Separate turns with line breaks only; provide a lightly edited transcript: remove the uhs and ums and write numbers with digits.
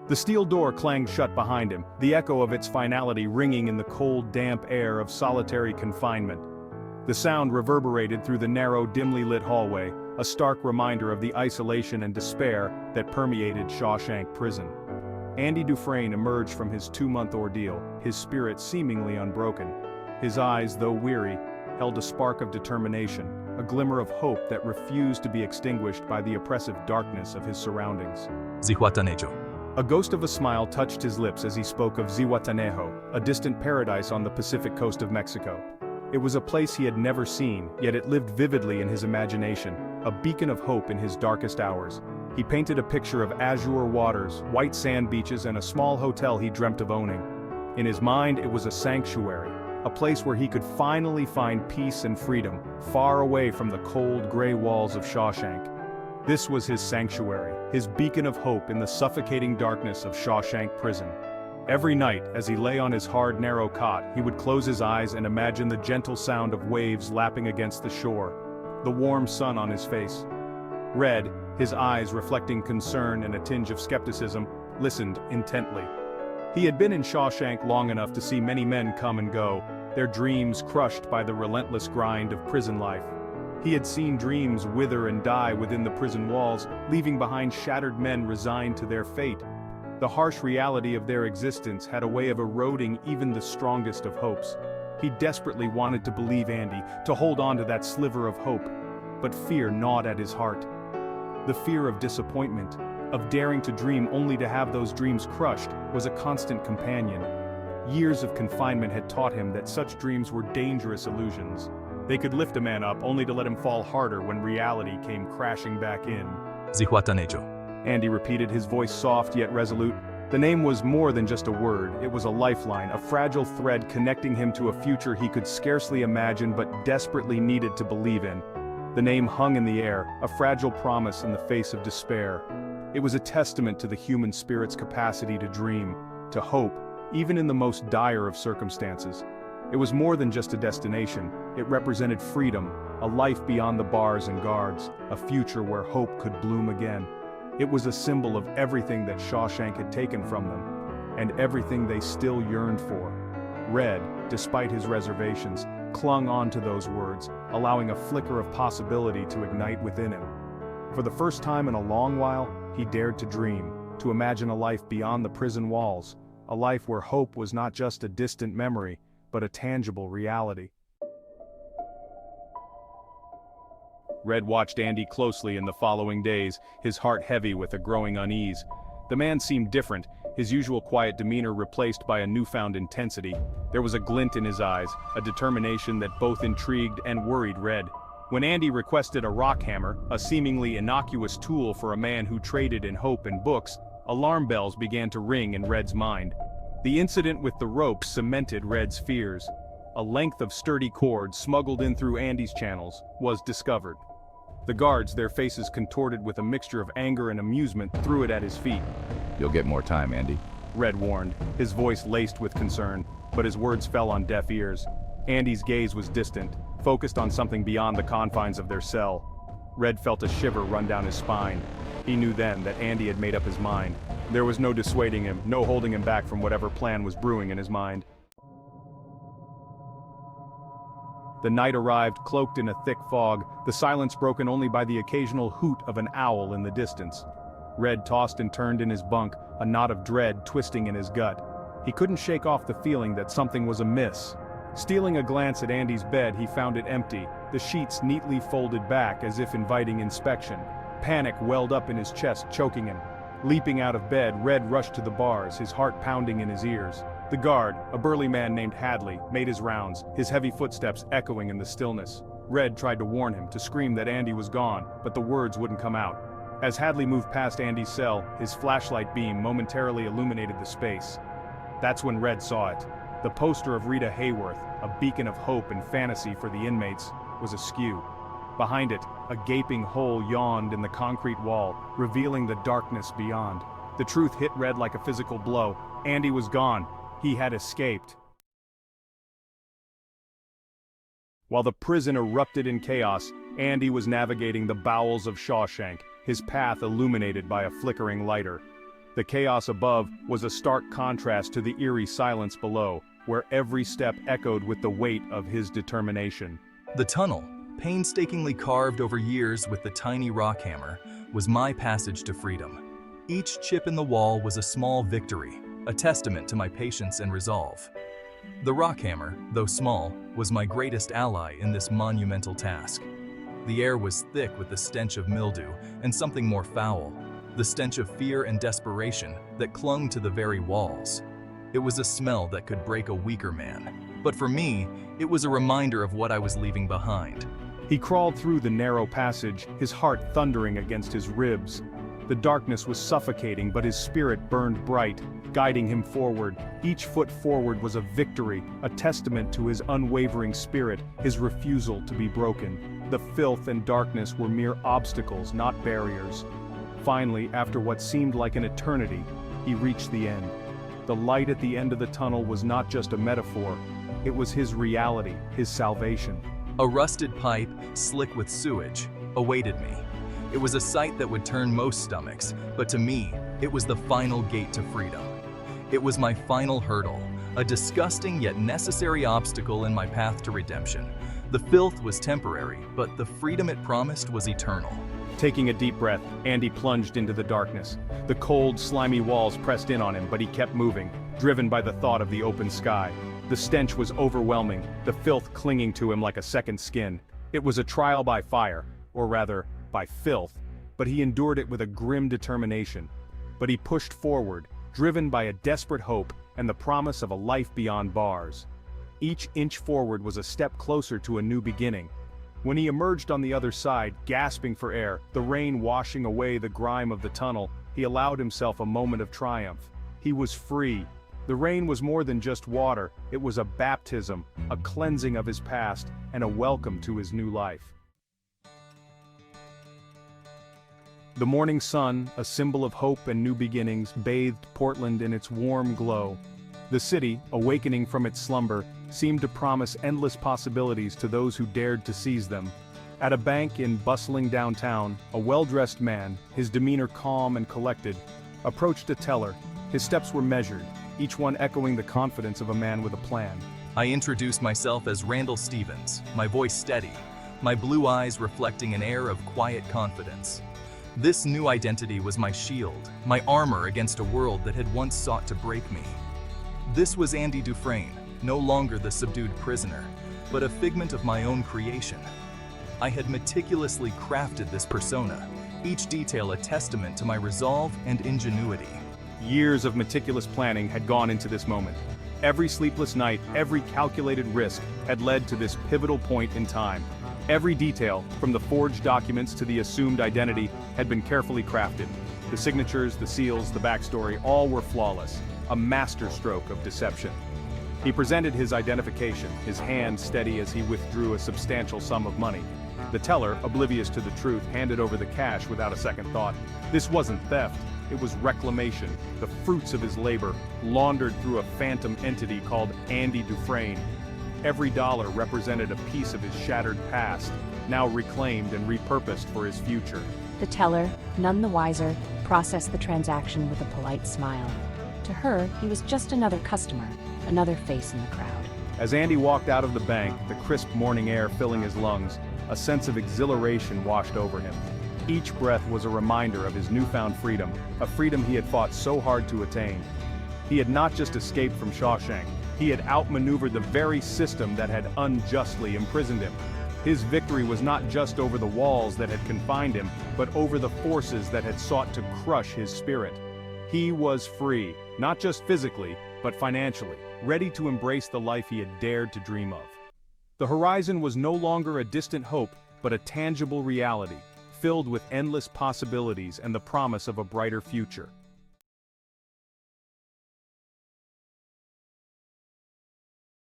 The steel door clanged shut behind him, the echo of its finality ringing in the cold, damp air of solitary confinement. The sound reverberated through the narrow, dimly lit hallway, a stark reminder of the isolation and despair that permeated Shawshank prison. Andy Dufresne emerged from his 2-month ordeal, his spirit seemingly unbroken. His eyes, though weary, held a spark of determination, a glimmer of hope that refused to be extinguished by the oppressive darkness of his surroundings.
Zihuatanejo.
A ghost of a smile touched his lips as he spoke of Zihuatanejo, a distant paradise on the Pacific coast of Mexico. It was a place he had never seen, yet it lived vividly in his imagination, a beacon of hope in his darkest hours. He painted a picture of azure waters, white sand beaches, and a small hotel he dreamt of owning. In his mind, it was a sanctuary, a place where he could finally find peace and freedom, far away from the cold, gray walls of Shawshank. This was his sanctuary, his beacon of hope in the suffocating darkness of Shawshank prison. Every night, as he lay on his hard, narrow cot, he would close his eyes and imagine the gentle sound of waves lapping against the shore, the warm sun on his face. Red, his eyes reflecting concern and a tinge of skepticism, listened intently. He had been in Shawshank long enough to see many men come and go, their dreams crushed by the relentless grind of prison life. He had seen dreams wither and die within the prison walls, leaving behind shattered men resigned to their fate. The harsh reality of their existence had a way of eroding even the strongest of hopes. He desperately wanted to believe Andy, to hold on to that sliver of hope, but fear gnawed at his heart. The fear of disappointment, of daring to dream only to have those dreams crushed, was a constant companion. Years of confinement had taught him that such dreams were dangerous illusions. They could lift a man up only to let him fall harder when reality came crashing back in.
Zihuatanejo.
Andy repeated, his voice soft yet resolute. The name was more than just a word, it was a lifeline, a fragile thread connecting him to a future he could scarcely imagine but desperately needed to believe in. The name hung in the air, a fragile promise in the face of despair. It was a testament to the human spirit's capacity to dream, to hope, even in the most dire of circumstances. It was more than just a destination, it represented freedom, a life beyond the bars and guards, a future where hope could bloom again. It was a symbol of everything that Shawshank had taken from them, and everything they still yearned for. Red, despite his reservations, clung on to those words, allowing a flicker of possibility to ignite within him. For the first time in a long while, he dared to dream, to imagine a life beyond the prison walls, a life where hope was not just a distant memory, but a tangible reality. Red watched Andy closely in the following days, his heart heavy with a growing unease. The man seemed different, his usual quiet demeanor replaced by a newfound intensity. There was a glint in his eyes, a determination that both intrigued and worried Red. When Andy requested a rock hammer, a seemingly innocuous tool for a man who traded in hope and books, alarm bells began to ring in Red's mind. The incident with the rope cemented Red's fears. A length of sturdy cord smuggled in through Andy's channels was discovered. The guards, their faces contorted with a mixture of anger and amusement, threw it at his feet.
You'll get more time, Andy.
Red warned, his voice laced with concern, but his words fell on deaf ears. Andy's gaze was distant, focused on something beyond the confines of their cell. Red felt a shiver run down his spine. He knew then that Andy had made up his mind. There was no dissuading him, no holding him back from whatever plan was brewing in his mind. The night arrived, cloaked in a thick fog, the silence broken only by the occasional hoot of an owl in the distance. Red tossed and turned in his bunk, a knot of dread twisting in his gut. He couldn't shake off the feeling that something was amiss. Stealing a glance at Andy's bed, he found it empty, the sheets neatly folded back as if inviting inspection. Panic welled up in his chest, choking him. Leaping out of bed, Red rushed to the bars, his heart pounding in his ears. The guard, a burly man named Hadley, made his rounds, his heavy footsteps echoing in the stillness. Red tried to warn him, to scream that Andy was gone, but the words wouldn't come out. As Hadley moved past Andy's cell, his flashlight beam momentarily illuminated the space. That's when Red saw it. The poster of Rita Hayworth, a beacon of hope and fantasy for the inmates, was askew. Behind it, a gaping hole yawned in the concrete wall, revealing the darkness beyond. The truth hit Red like a physical blow. Andy was gone. He had escaped. While the prison erupted in chaos, Andy was navigating the bowels of Shawshank, his path illuminated by a flickering lighter. The chaos above was a stark contrast to the eerie silence below, where every step echoed with the weight of his determination.
The tunnel, painstakingly carved over years with the tiny rock hammer, was my passage to freedom. Each chip in the wall was a small victory, a testament to my patience and resolve. The rock hammer, though small, was my greatest ally in this monumental task. The air was thick with the stench of mildew and something more foul, the stench of fear and desperation that clung to the very walls. It was a smell that could break a weaker man, but for me, it was a reminder of what I was leaving behind.
He crawled through the narrow passage, his heart thundering against his ribs. The darkness was suffocating, but his spirit burned bright, guiding him forward. Each foot forward was a victory, a testament to his unwavering spirit, his refusal to be broken. The filth and darkness were mere obstacles, not barriers. Finally, after what seemed like an eternity, he reached the end. The light at the end of the tunnel was not just a metaphor, it was his reality, his salvation.
A rusted pipe, slick with sewage, awaited me. It was a sight that would turn most stomachs, but to me, it was the final gate to freedom. It was my final hurdle, a disgusting yet necessary obstacle in my path to redemption. The filth was temporary, but the freedom it promised was eternal.
Taking a deep breath, Andy plunged into the darkness. The cold, slimy walls pressed in on him, but he kept moving, driven by the thought of the open sky. The stench was overwhelming, the filth clinging to him like a second skin. It was a trial by fire, or rather, by filth, but he endured it with a grim determination. But he pushed forward, driven by a desperate hope and the promise of a life beyond bars. Each inch forward was a step closer to a new beginning. When he emerged on the other side, gasping for air, the rain washing away the grime of the tunnel, he allowed himself a moment of triumph. He was free. The rain was more than just water, it was a baptism, a cleansing of his past, and a welcome to his new life. The morning sun, a symbol of hope and new beginnings, bathed Portland in its warm glow. The city, awakening from its slumber, seemed to promise endless possibilities to those who dared to seize them. At a bank in bustling downtown, a well-dressed man, his demeanor calm and collected, approached a teller. His steps were measured, each one echoing the confidence of a man with a plan.
I introduced myself as Randall Stevens, my voice steady, my blue eyes reflecting an air of quiet confidence. This new identity was my shield, my armor against a world that had once sought to break me. This was Andy Dufresne, no longer the subdued prisoner, but a figment of my own creation. I had meticulously crafted this persona, each detail a testament to my resolve and ingenuity.
Years of meticulous planning had gone into this moment. Every sleepless night, every calculated risk had led to this pivotal point in time. Every detail, from the forged documents to the assumed identity, had been carefully crafted. The signatures, the seals, the backstory, all were flawless, a masterstroke of deception. He presented his identification, his hand steady as he withdrew a substantial sum of money. The teller, oblivious to the truth, handed over the cash without a second thought. This wasn't theft, it was reclamation, the fruits of his labor, laundered through a phantom entity called Andy Dufresne. Every dollar represented a piece of his shattered past, now reclaimed and repurposed for his future.
The teller, none the wiser, processed the transaction with a polite smile. To her, he was just another customer, another face in the crowd.
As Andy walked out of the bank, the crisp morning air filling his lungs, a sense of exhilaration washed over him. Each breath was a reminder of his newfound freedom, a freedom he had fought so hard to attain. He had not just escaped from Shawshank, he had outmaneuvered the very system that had unjustly imprisoned him. His victory was not just over the walls that had confined him, but over the forces that had sought to crush his spirit. He was free, not just physically, but financially, ready to embrace the life he had dared to dream of. The horizon was no longer a distant hope, but a tangible reality, filled with endless possibilities and the promise of a brighter future.